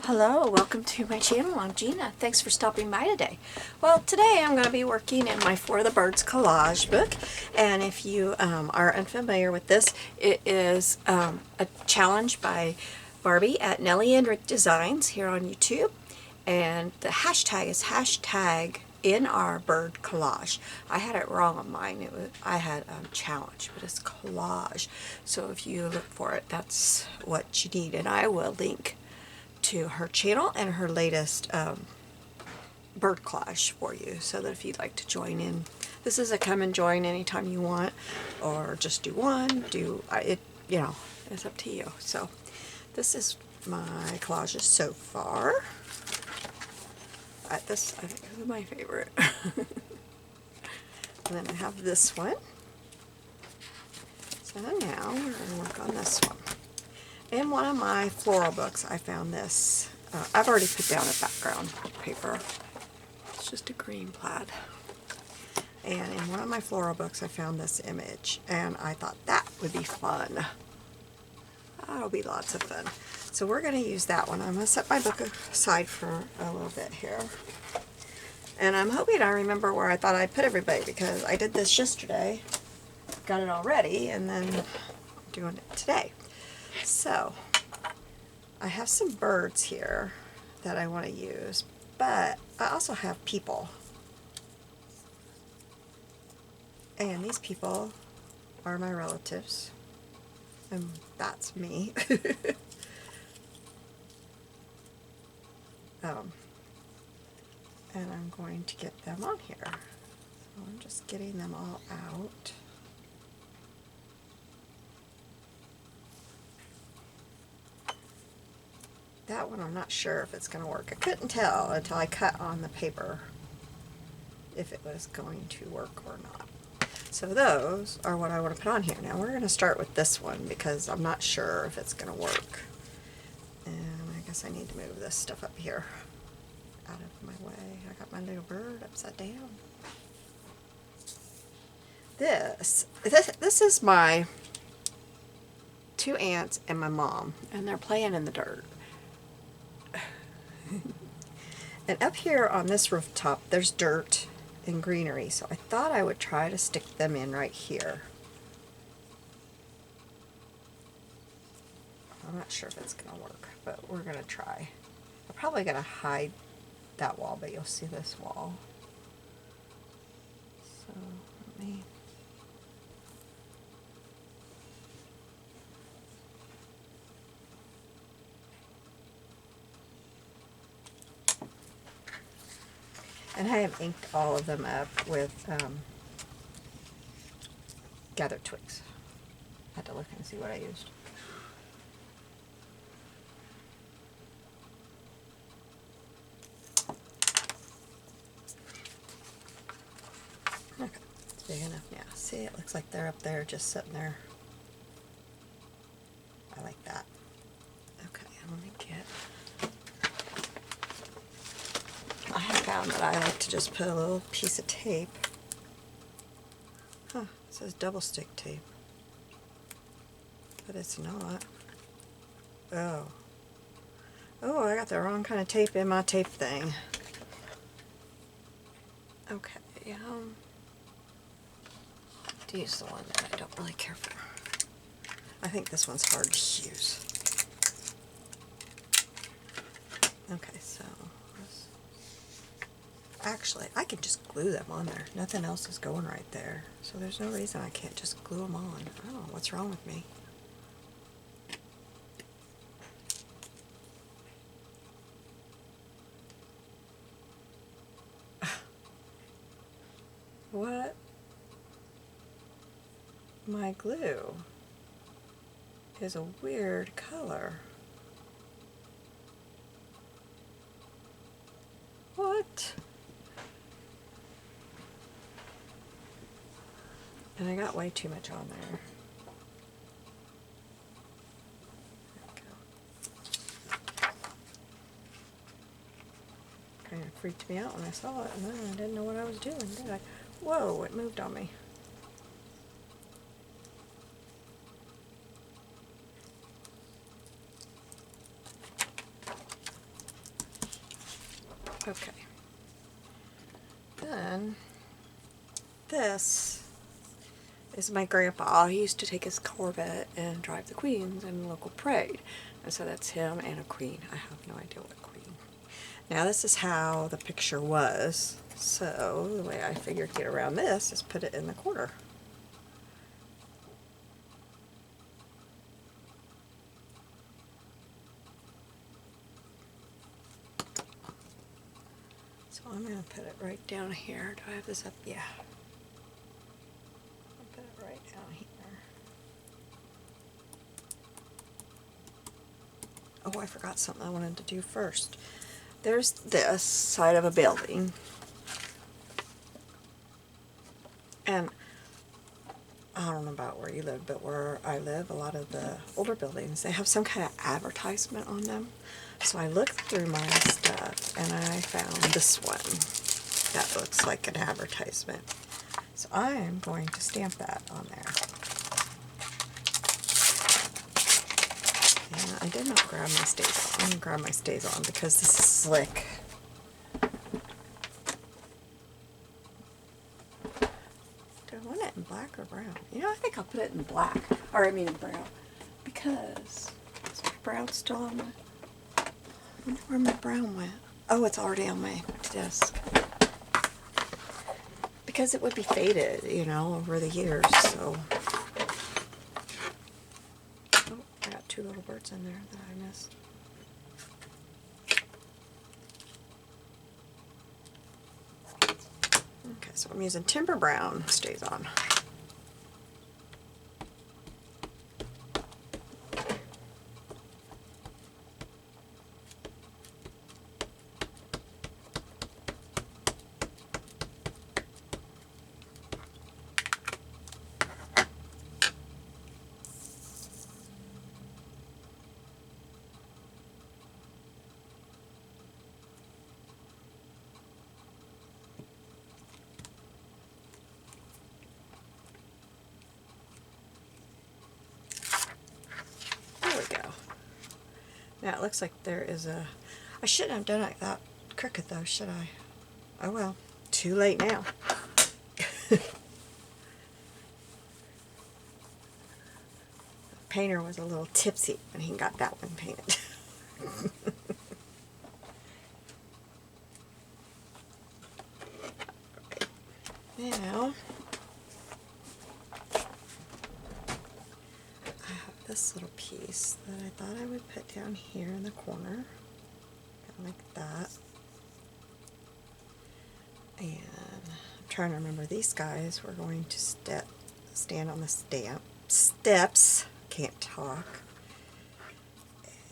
Hello, welcome to my channel. I'm Gina. Thanks for stopping by today. Well, today I'm going to be working in my For the Birds collage book, and if you are unfamiliar with this, it is a challenge by Barbie at Nellie and Ruth Designs here on YouTube, and the hashtag is hashtag in our bird collage. I had it wrong on mine. I had challenge, but it's collage. So if you look for it, that's what you need, and I will link to her channel and her latest bird collage for you, so that if you'd like to join in, this is a come and join anytime you want, or just do one, it's up to you. So this is my collages so far. This, I think, is my favorite. And then I have this one. So now we're going to work on this one. In one of my floral books, I found this. I've already put down a background paper. It's just a green plaid. And in one of my floral books, I found this image, and I thought that would be fun. That'll be lots of fun. So we're going to use that one. I'm going to set my book aside for a little bit here. And I'm hoping I remember where I thought I'd put everybody, because I did this yesterday, got it all ready, and then I'm doing it today. So, I have some birds here that I want to use, but I also have people. And these people are my relatives, and that's me. And I'm going to get them on here. So I'm just getting them all out. That one I'm not sure if it's going to work. I couldn't tell until I cut on the paper if it was going to work or not. So those are what I want to put on here. Now we're going to start with this one because I'm not sure if it's going to work. And I guess I need to move this stuff up here out of my way. I got my little bird upside down. This is my two aunts and my mom, and they're playing in the dirt. And up here on this rooftop, there's dirt and greenery, so I thought I would try to stick them in right here. I'm not sure if it's going to work, but we're going to try. I'm probably going to hide that wall, but you'll see this wall. So let me... And I have inked all of them up with gathered twigs. I had to look and see what I used. Okay, it's big enough now. See, it looks like they're up there just sitting there. I like that. Okay, let me get... I have found that I like to just put a little piece of tape. Huh, it says double stick tape. But it's not. Oh. Oh, I got the wrong kind of tape in my tape thing. Okay, to use the one that I don't really care for. I think this one's hard to use. Okay, so... Actually, I can just glue them on there. Nothing else is going right there. So there's no reason I can't just glue them on. I don't know what's wrong with me. What? My glue is a weird color. What? And I got way too much on there. Kind of freaked me out when I saw it, and then I didn't know what I was doing, did I? Whoa, it moved on me. Okay. Then this is my grandpa. He used to take his Corvette and drive the queens in the local parade. And so that's him and a queen. I have no idea what queen. Now this is how the picture was. So the way I figured to get around this is put it in the corner. So I'm going to put it right down here. Do I have this up? Yeah. I'll put it right down here. Oh, I forgot something I wanted to do first. There's this side of a building. And I don't know about where you live, but where I live, a lot of the older buildings, they have some kind of advertisement on them. So I looked through my stuff and I found this one that looks like an advertisement. So I am going to stamp that on there. And I did not grab my stays on. I'm going to grab my stays on because this is slick. Do I want it in black or brown? You know, I think I'll put it in black. Or I mean in brown. Because is my brown still on my... I wonder where my brown went. Oh, it's already on my desk. Because it would be faded, you know, over the years, so... Oh, I got two little birds in there that I missed. Okay, so I'm using Timber Brown stays on. Now it looks like there is a... I shouldn't have done it that crooked though, should I? Oh well, too late now. The painter was a little tipsy when he got that one painted. Now, this little piece that I thought I would put down here in the corner, kind of like that. And I'm trying to remember, these guys were going to stand on the steps. Can't talk.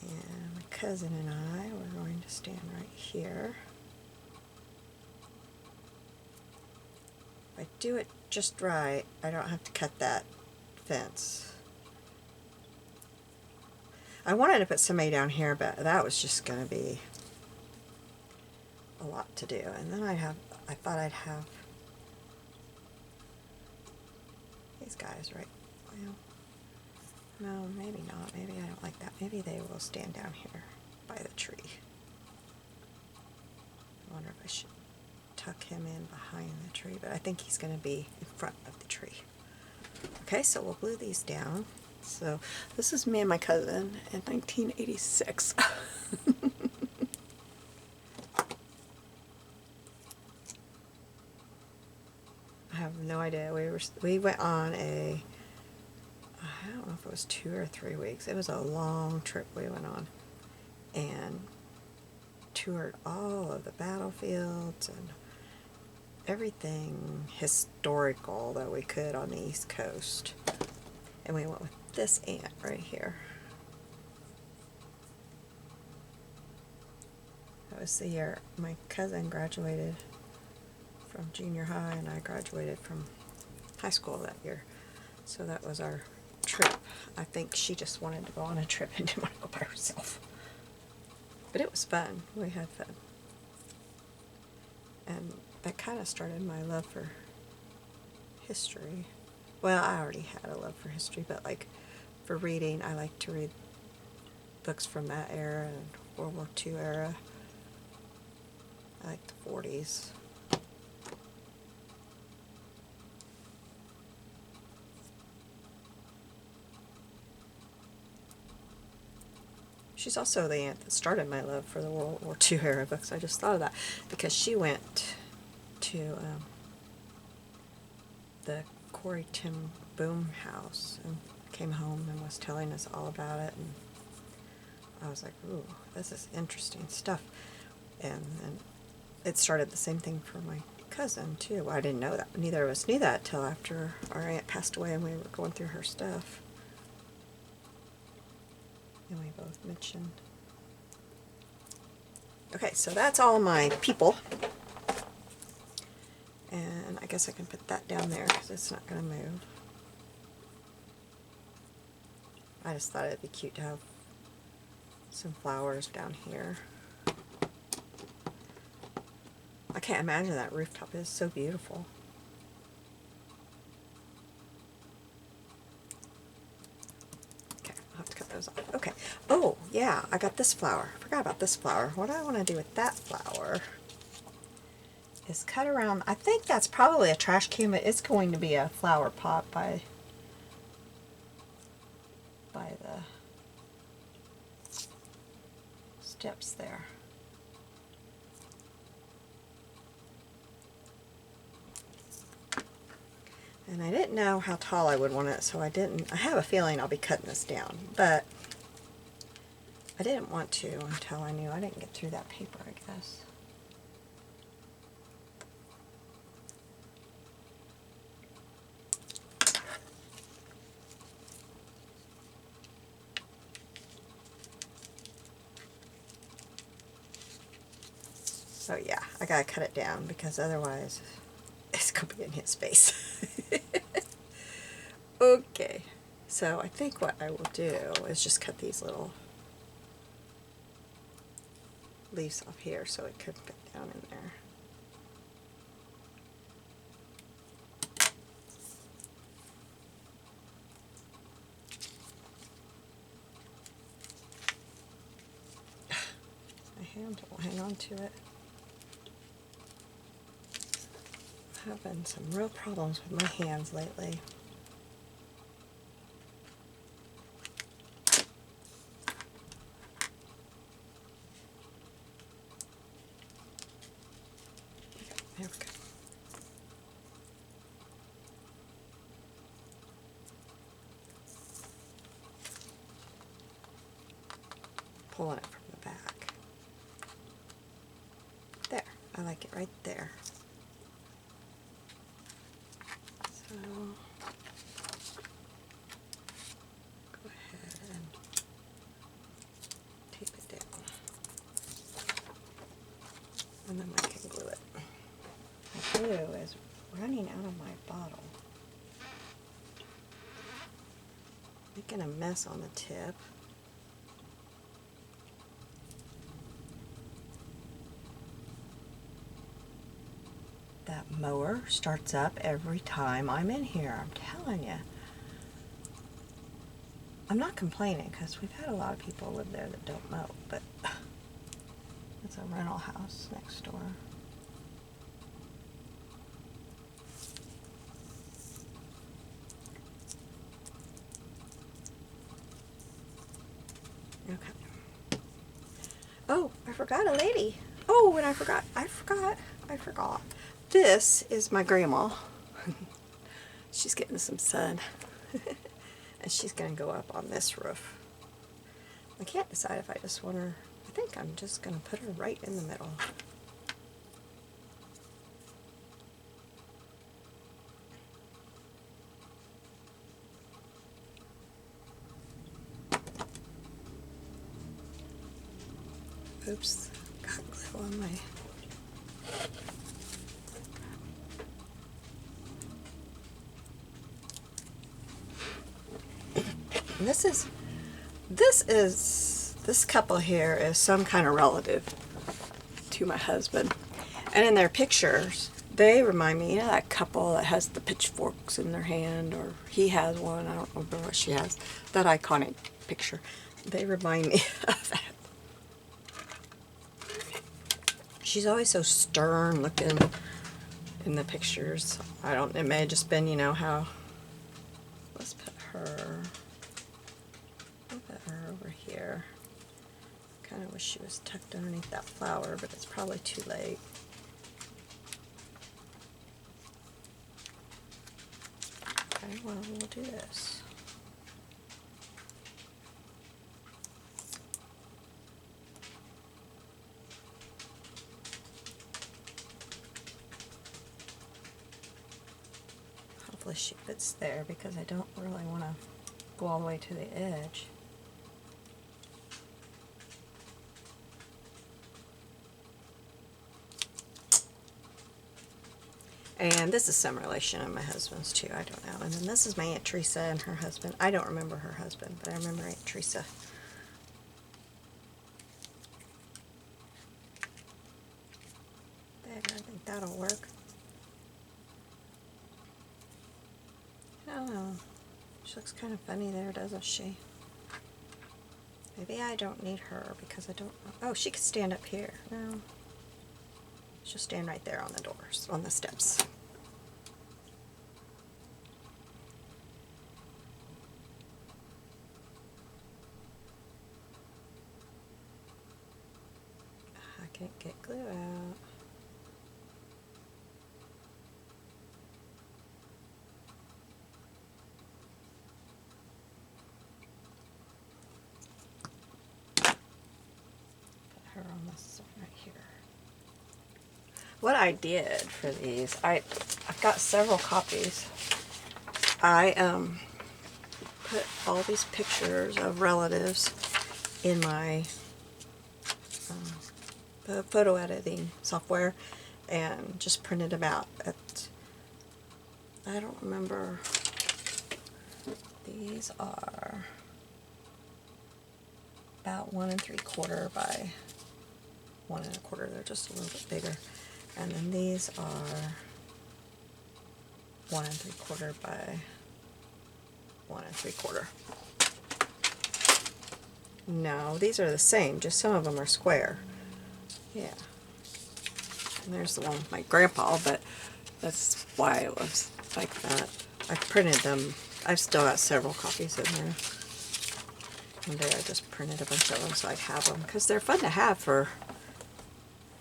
And my cousin and I were going to stand right here. If I do it just right, I don't have to cut that fence. I wanted to put somebody down here, but that was just going to be a lot to do. And then I thought I'd have these guys right. Well, no, maybe not. Maybe I don't like that. Maybe they will stand down here by the tree. I wonder if I should tuck him in behind the tree, but I think he's going to be in front of the tree. Okay, so we'll glue these down. So this is me and my cousin in 1986. I have no idea. We went on a, I don't know if it was 2 or 3 weeks. It was a long trip we went on, and toured all of the battlefields and everything historical that we could on the East Coast. And we went with this ant right here. That was the year my cousin graduated from junior high and I graduated from high school that year. So that was our trip. I think she just wanted to go on a trip and didn't want to go by herself. But it was fun. We had fun. And that kind of started my love for history. Well, I already had a love for history, but like for reading, I like to read books from that era and World War II era. I like the 40s. She's also the aunt that started my love for the World War II era books. I just thought of that because she went to the Corrie Ten Boom house and came home and was telling us all about it, and I was like, ooh, this is interesting stuff. And it started the same thing for my cousin too. I didn't know that. Neither of us knew that till after our aunt passed away and we were going through her stuff. And we both mentioned. Okay, so that's all my people. And I guess I can put that down there because it's not going to move. I just thought it'd be cute to have some flowers down here. I can't imagine that rooftop is so beautiful. Okay, I'll have to cut those off. Okay. Oh, yeah, I got this flower. I forgot about this flower. What I want to do with that flower is cut around. I think that's probably a trash can, but it's going to be a flower pot by the steps there. And I didn't know how tall I would want it, so I have a feeling I'll be cutting this down, but I didn't want to until I knew I didn't get through that paper, I guess. So yeah, I gotta cut it down because otherwise it's gonna be in his face. Okay, so I think what I will do is just cut these little leaves off here so it could fit down in there. My hand won't hang on to it. I'm having some real problems with my hands lately. There we go. Pulling it from the back. There, I like it right there. So, go ahead and tape it down. And then I can glue it. My glue is running out of my bottle. Making a mess on the tip. That mower starts up every time I'm in here, I'm telling you. I'm not complaining because we've had a lot of people live there that don't mow, but it's a rental house next door. Okay. Oh, I forgot a lady. Oh, and I forgot. This is my grandma. She's getting some sun. And she's going to go up on this roof. I can't decide if I just want her. I think I'm just going to put her right in the middle. Oops, got glue on my... This couple here is some kind of relative to my husband. And in their pictures, they remind me, you know, that couple that has the pitchforks in their hand, or he has one, I don't remember what she has, that iconic picture. They remind me of that. She's always so stern looking in the pictures. I don't, it may have just been, you know, how, let's put her, I'll put her over here. Kind of wish she was tucked underneath that flower, but it's probably too late. Okay, well, we'll do this. Hopefully she fits there because I don't really want to go all the way to the edge. And this is some relation of my husband's too, I don't know. And then this is my Aunt Teresa and her husband. I don't remember her husband, but I remember Aunt Teresa. There, I think that'll work. I don't know. She looks kind of funny there, doesn't she? Maybe I don't need her because I don't know. Oh, she could stand up here. No. She'll stand right there on the doors, on the steps. I can't get glue out. Put her on this side right here. What I did for these, I've got several copies. I put all these pictures of relatives in my photo editing software and just printed them out. I don't remember. These are about 1 3/4 by 1 1/4. They're just a little bit bigger. And then these are 1 3/4 by 1 3/4. No, these are the same, just some of them are square. Yeah. And there's the one with my grandpa, but that's why it was like that. I printed them. I've still got several copies in there. One day I just printed a bunch of them so I'd have them, because they're fun to have for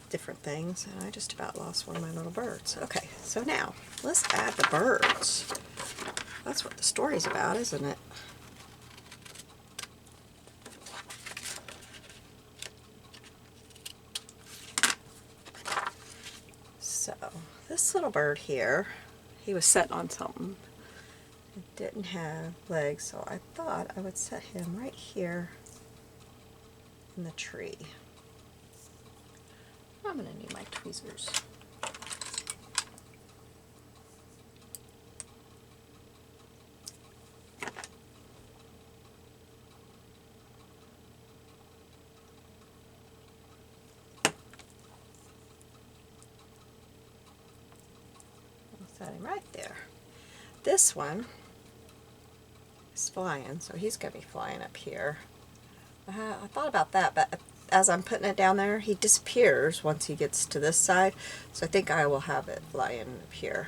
different things, and I just about lost one of my little birds. Okay, so now let's add the birds. That's what the story's about, isn't it? So this little bird here, he was sitting on something. It didn't have legs, so I thought I would set him right here in the tree. I'm going to need my tweezers. I'll set him right there. This one is flying, so he's going to be flying up here. I thought about that, but as I'm putting it down there, he disappears once he gets to this side, so I think I will have it flying up here.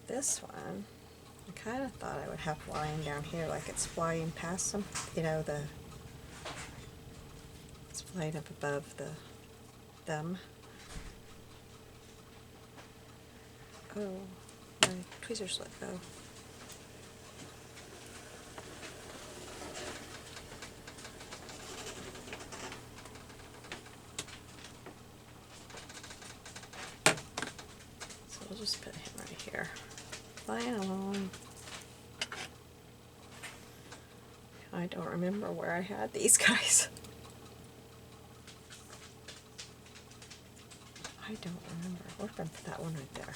This one, I kind of thought I would have flying down here, like it's flying past them, you know, it's flying up above them. Oh, my tweezers let go. So we'll just put him right here. Flying along. I don't remember where I had these guys. I don't remember. We're going to put that one right there.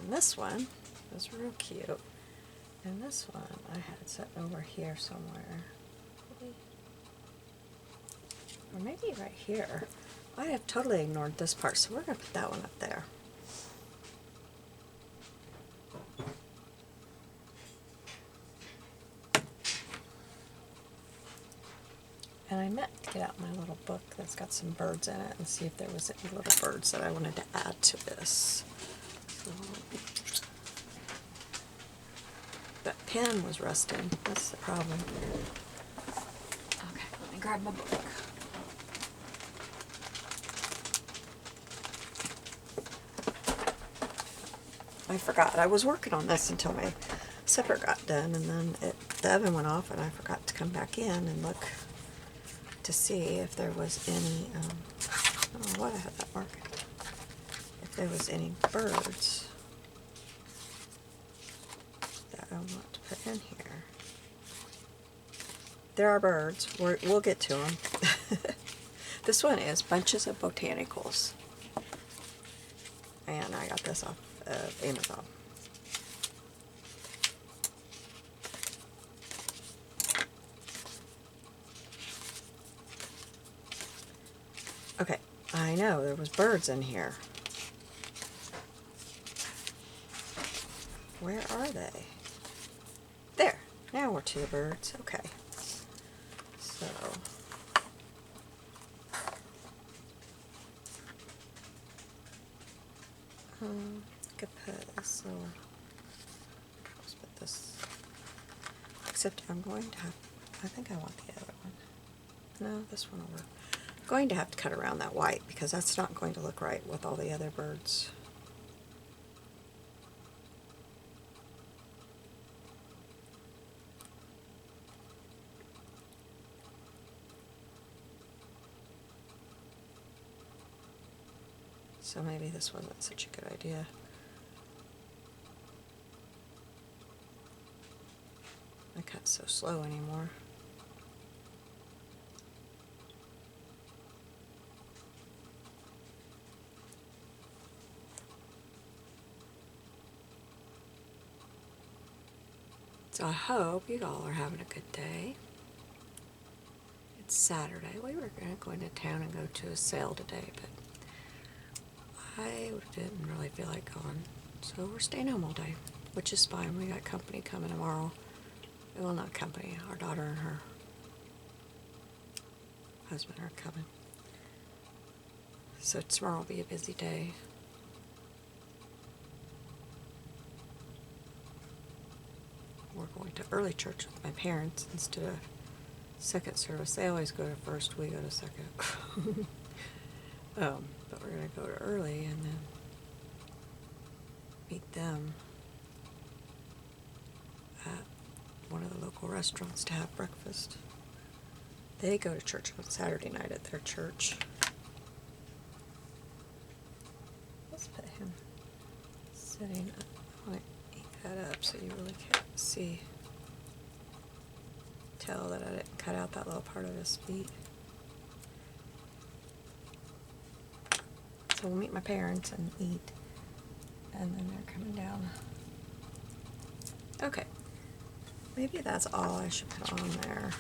And this one was real cute. And this one I had set over here somewhere. Or maybe right here. I have totally ignored this part, so we're going to put that one up there. And I meant to get out my little book that's got some birds in it and see if there was any little birds that I wanted to add to this. So, that pen was rusting. That's the problem. Okay, let me grab my book. I forgot. I was working on this until my supper got done, and then the oven went off, and I forgot to come back in and look to see if there was any, I don't know what I had that marked, if there was any birds that I want to put in here. There are birds. We'll get to them. This one is Bunches of Botanicals, and I got this off of Amazon. Okay, I know there was birds in here. Where are they? There. Now we're to the birds. Okay. So I could put this little. Let's put this. Except I'm going to have. I think I want the other one. No, this one will work. Going to have to cut around that white because that's not going to look right with all the other birds. So maybe this wasn't such a good idea. I cut so slow anymore. So I hope you all are having a good day. It's Saturday. We were going to go into town and go to a sale today, but I didn't really feel like going. So we're staying home all day, which is fine. We got company coming tomorrow. Well, not company. Our daughter and her husband are coming. So tomorrow will be a busy day. We're going to early church with my parents instead of second service. They always go to first, we go to second. But we're going to go to early and then meet them at one of the local restaurants to have breakfast. They go to church on Saturday night at their church. Let's put him sitting up. I want to eat that up so you really can't tell that I didn't cut out that little part of his feet. So we'll meet my parents and eat, and then they're coming down. Okay, maybe that's all I should put on there.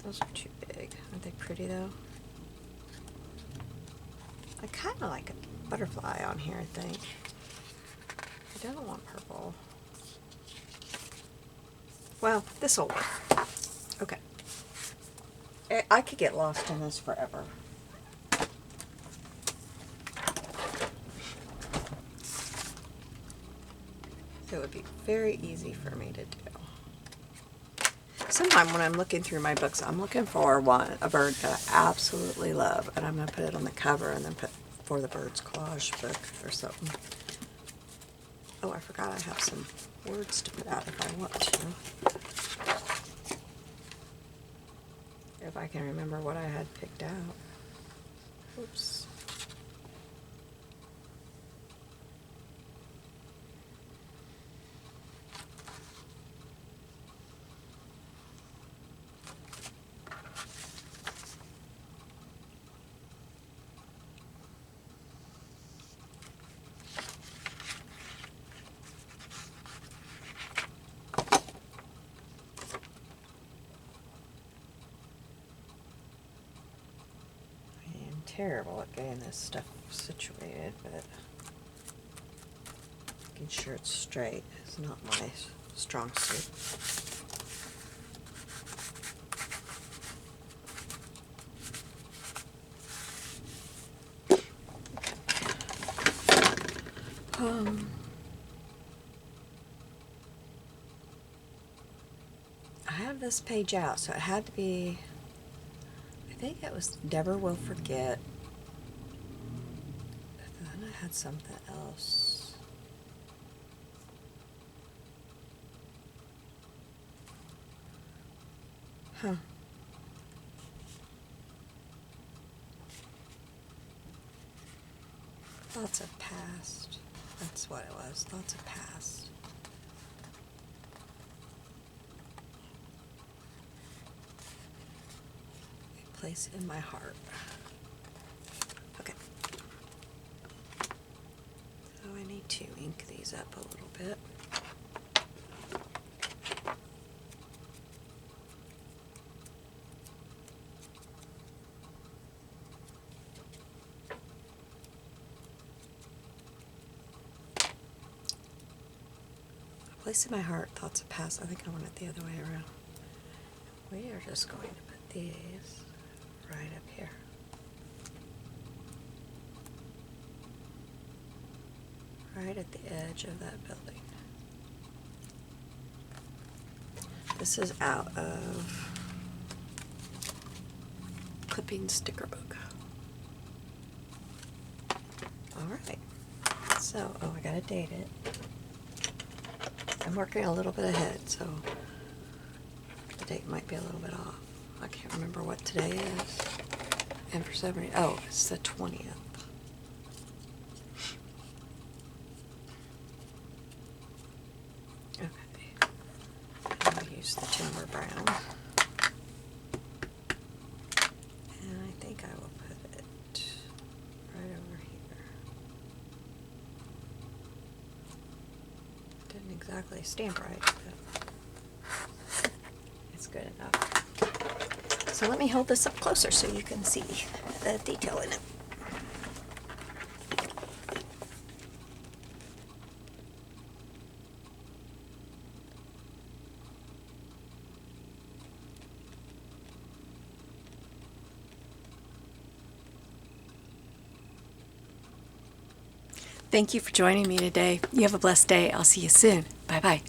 Those are too big. Aren't they pretty though? I kind of like a butterfly on here, I think. I don't want purple. Well, this will work. Okay. I could get lost in this forever. It would be very easy for me to do. Sometime when I'm looking through my books, I'm looking for a bird that I absolutely love, and I'm going to put it on the cover and then put For the Birds Collage book or something. Oh, I forgot I have some words to put out if I want to. If I can remember what I had picked out. Oops. terrible at getting this stuff situated, but making sure it's straight is not my strong suit. I have this page out, so it had to be, I think it was Never Will Forget. And then I had something else. Huh. Thoughts of Past. That's what it was. Thoughts of Past. A Place in My Heart. Okay. So I need to ink these up a little bit. Place in My Heart, Thoughts of Past. I think I want it the other way around. We are just going to put these right up here. Right at the edge of that building. This is out of Clipping Sticker Book. Alright. So, oh, I gotta date it. I'm working a little bit ahead, so the date might be a little bit off. I can't remember what today is. And for some reason, oh, it's the 20th. Okay. I'll use the Timber Brown. And I think I will put it right over here. Didn't exactly stamp right, but it's good enough. So let me hold this up closer so you can see the detail in it. Thank you for joining me today. You have a blessed day. I'll see you soon. Bye-bye.